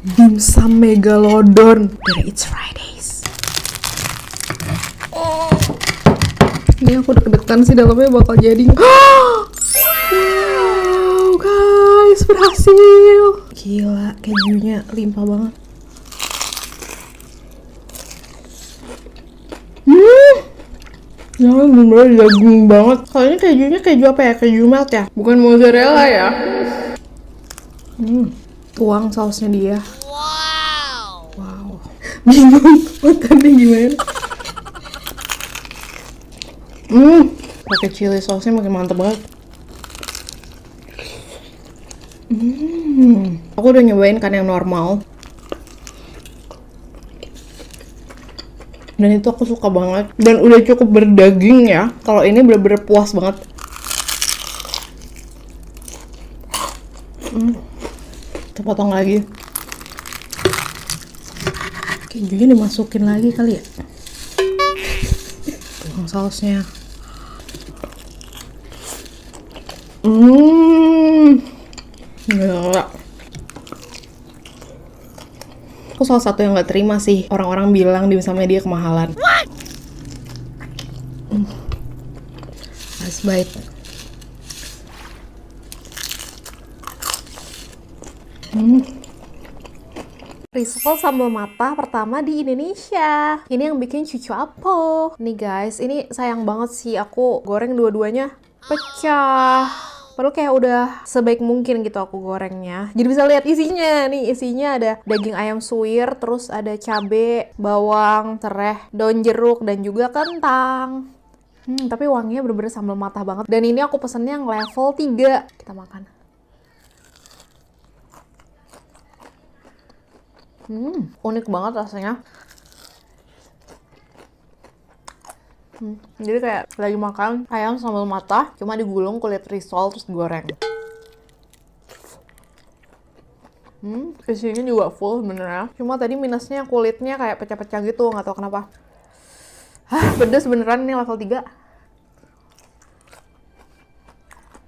Dimsum Megalodon dari It's Fridays. Ini aku deg-degan sih dalamnya bakal jadi. Wow guys, berhasil. Gila, kejunya limpah banget. Jangan bener-bener jagung banget. Kalau ini kejunya keju apa ya? Keju melt ya? Bukan mozzarella ya? Tuang sausnya dia. Wow. Bingung makannya gimana. Pakai chili sausnya makin mantep banget. Aku udah nyobain kan yang normal. Dan itu aku suka banget. Dan udah cukup berdaging ya. Kalau ini bener-bener puas banget. Kita potong lagi. Kejunya dimasukin lagi kali ya. Tuang sausnya. Gila. Aku salah satu yang gak terima sih orang-orang bilang dimsumnya dia kemahalan. Let's bite. Risol sambal mata pertama di Indonesia. Ini yang bikin cucu apa? Nih guys, ini sayang banget sih aku goreng dua-duanya pecah. Padahal kayak udah sebaik mungkin gitu aku gorengnya. Jadi bisa lihat isinya. Nih isinya ada daging ayam suwir, terus ada cabe, bawang, serai, daun jeruk, dan juga kentang. Tapi wanginya bener-bener sambal mata banget. Dan ini aku pesennya yang level 3. Kita makan. Unik banget rasanya. Jadi kayak lagi makan ayam sambal mata, cuma digulung kulit risol terus digoreng. Isinya juga full sebenarnya. Cuma tadi minusnya kulitnya kayak pecah-pecah gitu, nggak tahu kenapa. Pedes beneran ini level 3.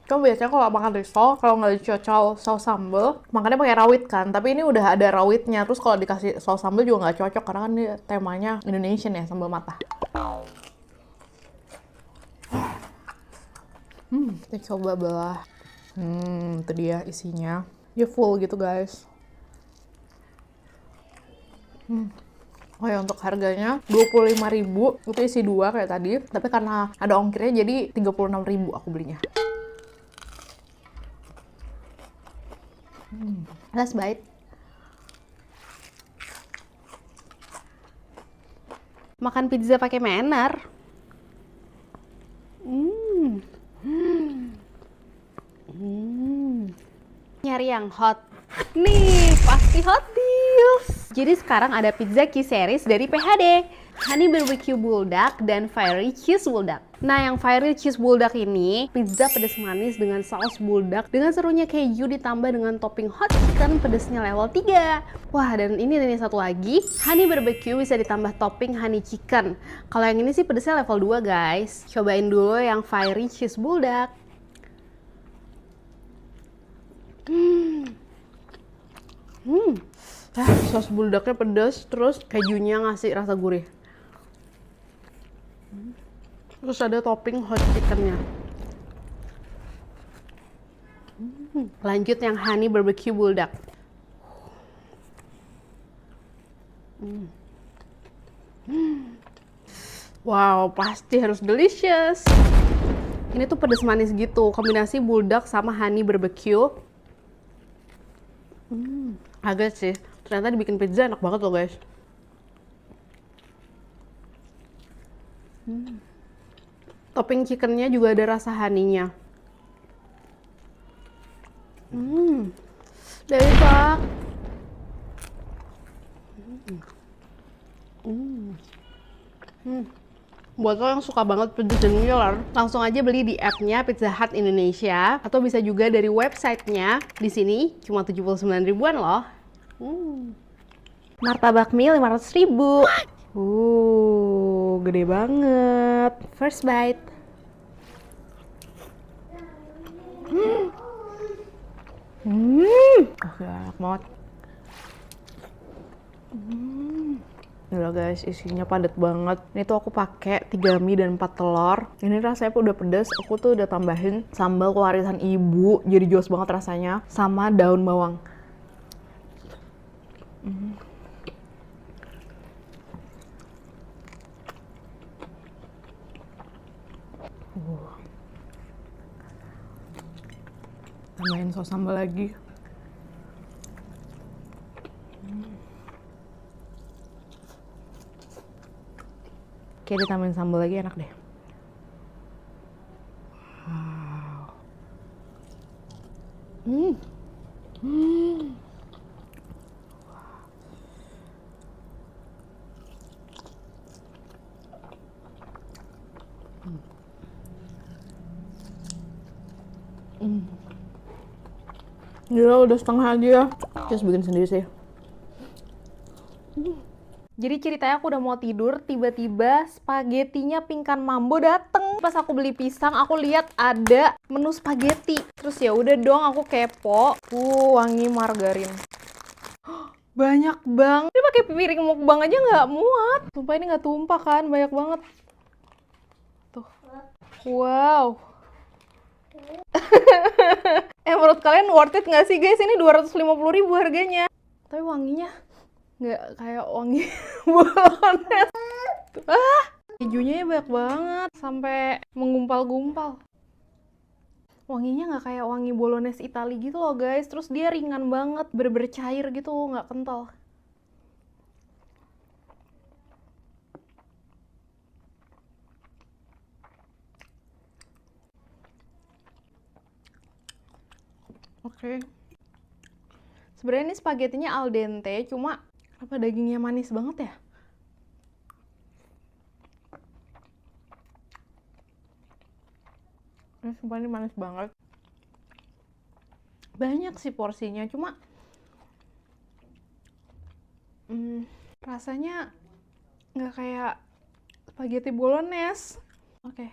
Cuma biasanya kalau makan risol, kalau nggak dicocol saus sambal, makannya pakai rawit kan. Tapi ini udah ada rawitnya, terus kalau dikasih saus sambal juga nggak cocok karena kan ini temanya Indonesian ya, sambal mata. Kita coba belah. Itu dia isinya. Dia full gitu guys. Oh ya, untuk harganya 25.000. Itu isi 2 kayak tadi. Tapi karena ada ongkirnya jadi 36.000 aku belinya. Let's bite. Makan pizza pakai mener. Nyari yang hot. Nih, pasti Hot Deals. Jadi sekarang ada pizza key series dari PHD. Honey Barbecue Bulldog dan Fiery Cheese Bulldog. Nah, yang Fiery Cheese Bulldog ini pizza pedas manis dengan saus bulldog dengan serunya keju ditambah dengan topping hot chicken pedasnya level 3. Wah, dan ini satu lagi, Honey Barbecue bisa ditambah topping honey chicken. Kalau yang ini sih pedasnya level 2, guys. Cobain dulu yang Fiery Cheese Bulldog. Saus bulldognya pedas, terus kejunya ngasih rasa gurih. Terus ada topping hot chickennya. Lanjut yang Honey Barbecue Bulldog. Wow, pasti harus delicious. Ini tuh pedas manis gitu, kombinasi bulldog sama honey barbecue. Agak sih, ternyata dibikin pizza enak banget loh guys. Topping chickennya juga ada rasa honey-nya. Dari Pak. Buat lo yang suka banget pedas dan ngiler, langsung aja beli di app-nya Pizza Hut Indonesia atau bisa juga dari websitenya. Di sini cuma 79 ribuan loh. Martabak mie 500.000. Gede banget. First bite. Enak banget. Udah guys, isinya padat banget. Ini tuh aku pakai 3 mie dan 4 telur. Ini rasanya udah pedas. Aku tuh udah tambahin sambal warisan ibu. Jadi jos banget rasanya. Sama daun bawang. Tambahin saus sambal lagi. Kayak ditambahin sambal lagi enak deh. Wow. Gila udah setengah aja. Just bikin sendiri sih. Jadi ceritanya aku udah mau tidur, tiba-tiba spagetinya Pingkan Mambo dateng. Pas aku beli pisang, aku lihat ada menu spageti. Terus ya udah dong, aku kepo. Wangi margarin. Banyak banget. Ini pakai piring mukbang aja nggak muat. Sumpah ini nggak tumpah kan, banyak banget. Tuh. Wow. Menurut kalian worth it nggak sih guys? Ini 250.000 harganya. Tapi wanginya nggak kayak wangi bolognese. Kejunya banyak banget sampai menggumpal-gumpal. Wanginya nggak kayak wangi bolognese Italia gitu loh guys. Terus dia ringan banget, bener-bener cair gitu, nggak kental. Oke. Sebenarnya ini spagetinya al dente, cuma apa dagingnya manis banget ya? Ini sumpah ini manis banget. Banyak sih porsinya, cuma rasanya nggak kayak spaghetti bolognese. Oke.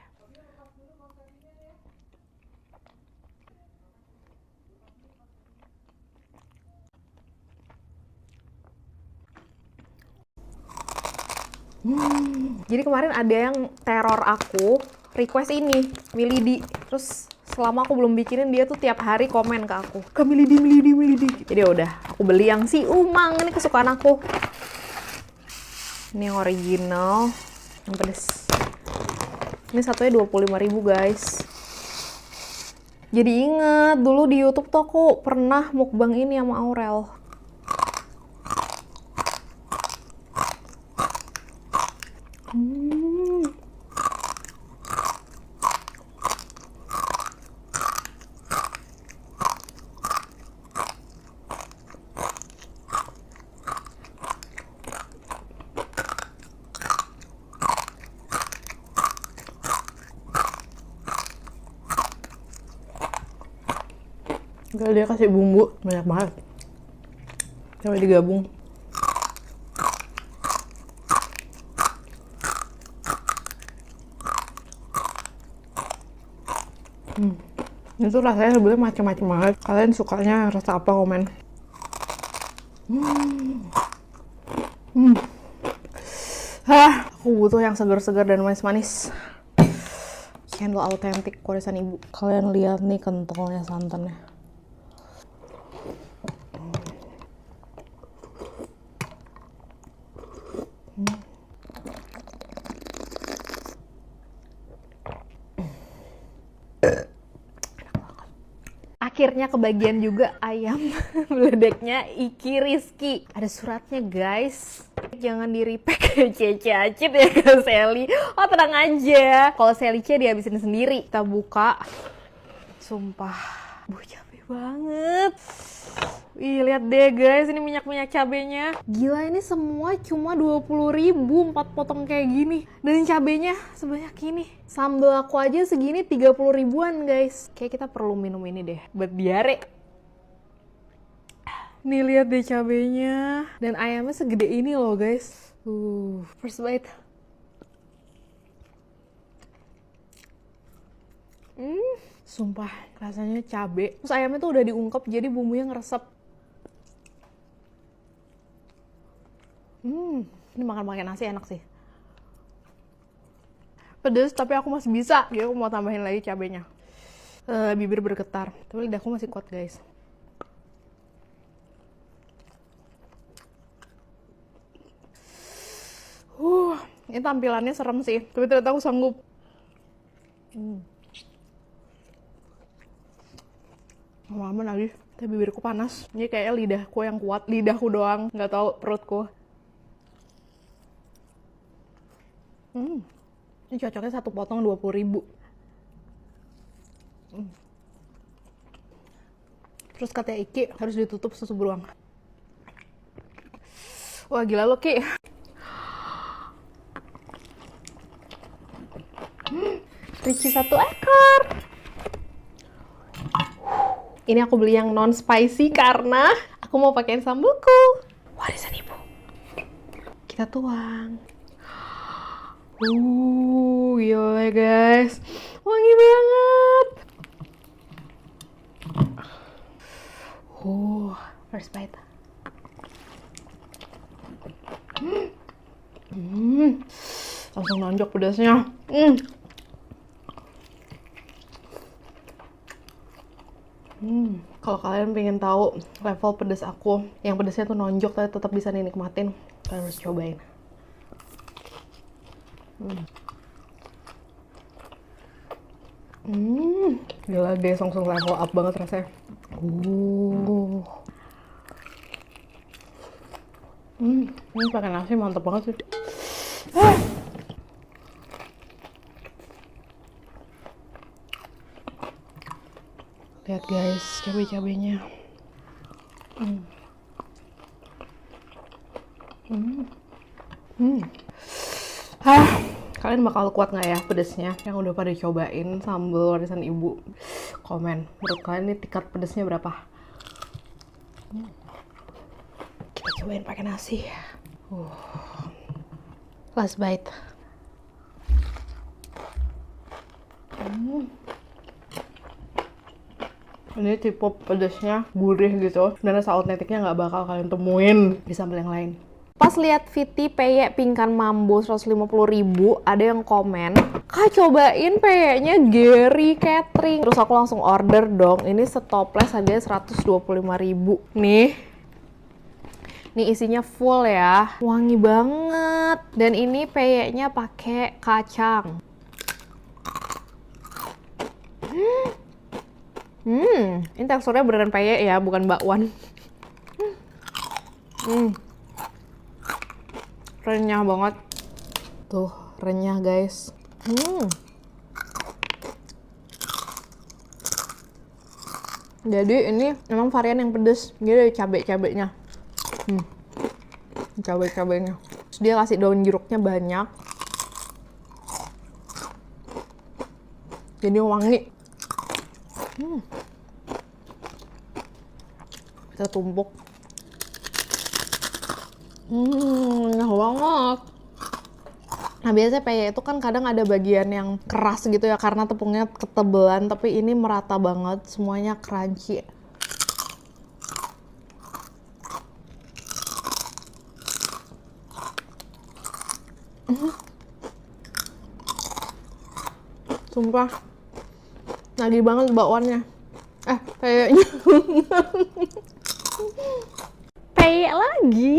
Jadi kemarin ada yang teror aku, request ini, Milidi. Terus selama aku belum bikinin, dia tuh tiap hari komen ke aku, "Kak Milidi, Milidi, Milidi." Jadi udah, aku beli yang si umang, ini kesukaan aku. Ini yang original, yang pedes. Ini satunya 25.000 guys. Jadi inget, dulu di YouTube tuh aku pernah mukbang ini sama Aurel. Gak, dia kasih bumbu banyak banget. Coba digabung. Ini tuh rasanya sebenarnya macam-macam banget. Kalian sukanya rasa apa, komen. Aku butuh yang segar-segar dan manis-manis. Cendol autentik warisan ibu. Kalian lihat nih kentalnya santannya. Akhirnya kebagian juga ayam beledeknya Iki Rizky. Ada suratnya guys. Jangan di-repack Cece Acit ya ke Sally. Oh tenang aja. Kalau Sally C dihabisin sendiri. Kita buka. Sumpah. Capek banget. Ih lihat deh guys, ini minyak-minyak cabenya. Gila ini semua cuma 20.000 4 potong kayak gini. Dan cabenya sebanyak ini. Sambal aku aja segini 30 ribuan guys. Kayak kita perlu minum ini deh buat diare. Nih lihat deh cabenya. Dan ayamnya segede ini loh guys. First bite. Sumpah rasanya cabe. Terus ayamnya tuh udah diungkep jadi bumbunya ngeresep. Ini makan nasi enak sih. Pedes, tapi aku masih bisa. Jadi aku mau tambahin lagi cabenya. Bibir bergetar. Tapi lidahku masih kuat, guys. Ini tampilannya serem sih. Tapi ternyata aku sanggup. Lama-lama lagi. Tapi bibirku panas. Ini kayaknya lidahku yang kuat. Lidahku doang. Nggak tahu perutku. Ini cocoknya satu potong 20.000. Terus katanya Iki harus ditutup susu beruang. Wah gila lo Ki. Ricci 1 ekor. Ini aku beli yang non spicy karena aku mau pakein sambelku. Warisan ibu. Kita tuang. Gila guys, wangi banget. First bite. Langsung nonjok pedasnya. Kalau kalian pengen tahu level pedas aku, yang pedasnya tuh nonjok tapi tetap bisa dinikmatin, kalian harus cobain. Gila deh, langsung level up banget rasanya. Ini pakai nasi mantep banget sih. Lihat guys, cabai-cabainya. Kalian bakal kuat nggak ya pedesnya? Yang udah pada cobain sambal warisan ibu, komen. Menurut kalian ini tingkat pedesnya berapa? Kita cobain pakai nasi. Last bite. Ini tipe pedesnya gurih gitu. Dan rasa autentiknya nggak bakal kalian temuin di sambal yang lain. Pas lihat Viti peyek pingkan mambo 150.000, ada yang komen, "Kak, cobain peyeknya Gary Catering." Terus aku langsung order dong. Ini setoples harganya 125.000. Nih isinya full ya. Wangi banget. Dan ini peyeknya pakai kacang. Ini teksturnya beneran peyek ya, bukan bakwan. Renyah banget. Tuh, renyah guys. Jadi ini memang varian yang pedes. Dia ada cabai-cabainya. Cabai-cabainya. Terus dia kasih daun jeruknya banyak. Jadi wangi. Kita tumpuk. Enak banget. Nah biasanya peyek itu kan kadang ada bagian yang keras gitu ya karena tepungnya ketebelan, tapi ini merata banget, semuanya crunchy. Sumpah, nagih banget bakwannya. Peyeknya. Peyek lagi.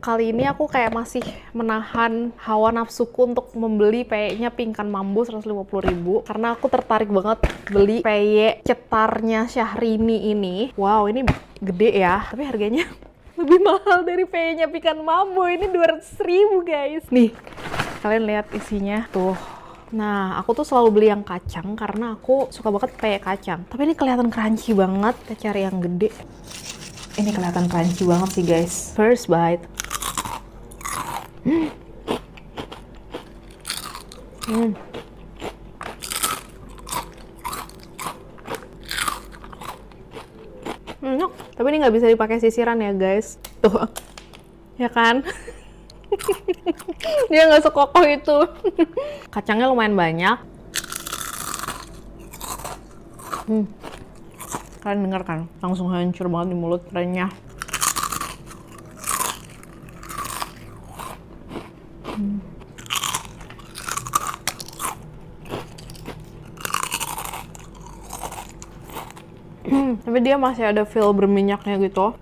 Kali ini aku kayak masih menahan hawa nafsuku untuk membeli peyeknya pingkan mambo 150.000 karena aku tertarik banget beli peyek cetarnya Syahrini ini. Wow, ini gede ya, tapi harganya lebih mahal dari peyeknya pingkan mambo. Ini 200.000 guys. Nih, kalian lihat isinya tuh. Nah, aku tuh selalu beli yang kacang karena aku suka banget peyek kacang. Tapi ini kelihatan crunchy banget. Kita cari yang gede. Ini kelihatan crunchy banget sih guys. First bite. Enak. Tapi ini nggak bisa dipakai sisiran ya guys. Tuh, ya kan? Dia nggak sekokoh itu. Kacangnya lumayan banyak. Kalian denger kan? Langsung hancur banget di mulut, renyah. Tapi dia masih ada feel berminyaknya gitu.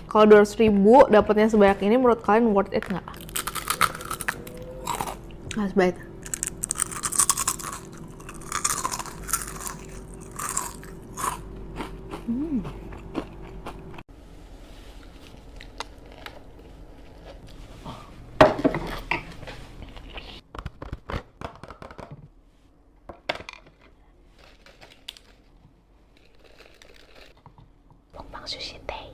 Kalau 200.000 dapatnya sebanyak ini, menurut kalian worth it nggak? That's bad. Mukbang sushi teh.